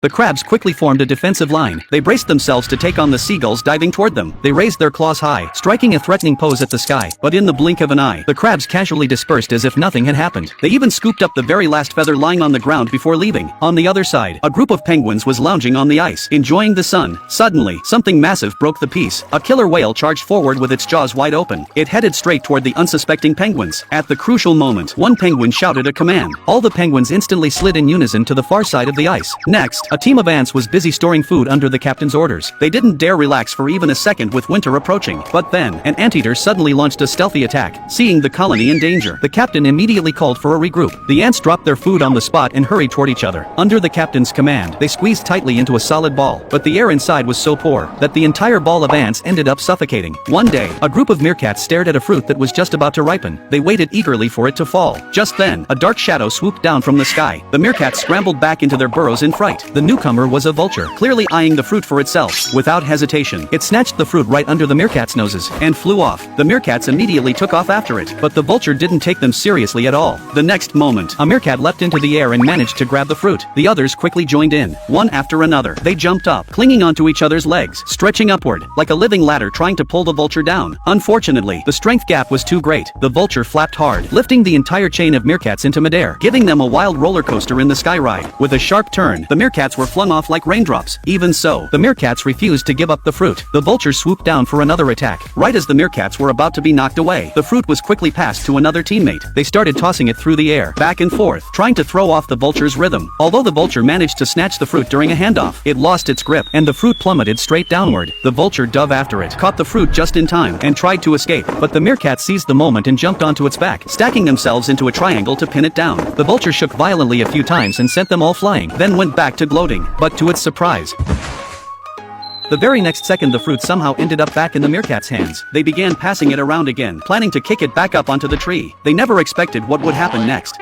The crabs quickly formed a defensive line. They braced themselves to take on the seagulls diving toward them. They raised their claws high, striking a threatening pose at the sky. But in the blink of an eye, the crabs casually dispersed as if nothing had happened. They even scooped up the very last feather lying on the ground before leaving. On the other side, a group of penguins was lounging on the ice, enjoying the sun. Suddenly, something massive broke the peace. A killer whale charged forward with its jaws wide open. It headed straight toward the unsuspecting penguins. At the crucial moment, one penguin shouted a command. All the penguins instantly slid in unison to the far side of the ice. Next, a team of ants was busy storing food under the captain's orders. They didn't dare relax for even a second with winter approaching. But then, an anteater suddenly launched a stealthy attack. Seeing the colony in danger, the captain immediately called for a regroup. The ants dropped their food on the spot and hurried toward each other. Under the captain's command, they squeezed tightly into a solid ball, but the air inside was so poor that the entire ball of ants ended up suffocating. One day, a group of meerkats stared at a fruit that was just about to ripen. They waited eagerly for it to fall. Just then, a dark shadow swooped down from the sky. The meerkats scrambled back into their burrows in fright. The newcomer was a vulture, clearly eyeing the fruit for itself. Without hesitation, it snatched the fruit right under the meerkats' noses and flew off. The meerkats immediately took off after it, but the vulture didn't take them seriously at all. The next moment, a meerkat leapt into the air and managed to grab the fruit. The others quickly joined in, one after another. They jumped up, clinging onto each other's legs, stretching upward, like a living ladder trying to pull the vulture down. Unfortunately, the strength gap was too great. The vulture flapped hard, lifting the entire chain of meerkats into midair, giving them a wild roller coaster in the sky ride. With a sharp turn, the meerkats were flung off like raindrops. Even so, the meerkats refused to give up the fruit. The vulture swooped down for another attack. Right as the meerkats were about to be knocked away, the fruit was quickly passed to another teammate. They started tossing it through the air, back and forth, trying to throw off the vulture's rhythm. Although the vulture managed to snatch the fruit during a handoff, it lost its grip, and the fruit plummeted straight downward. The vulture dove after it, caught the fruit just in time, and tried to escape, but the meerkat seized the moment and jumped onto its back, stacking themselves into a triangle to pin it down. The vulture shook violently a few times and sent them all flying, then went back to gloating. But to its surprise, the very next second the fruit somehow ended up back in the meerkat's hands. They began passing it around again, planning to kick it back up onto the tree. They never expected what would happen next.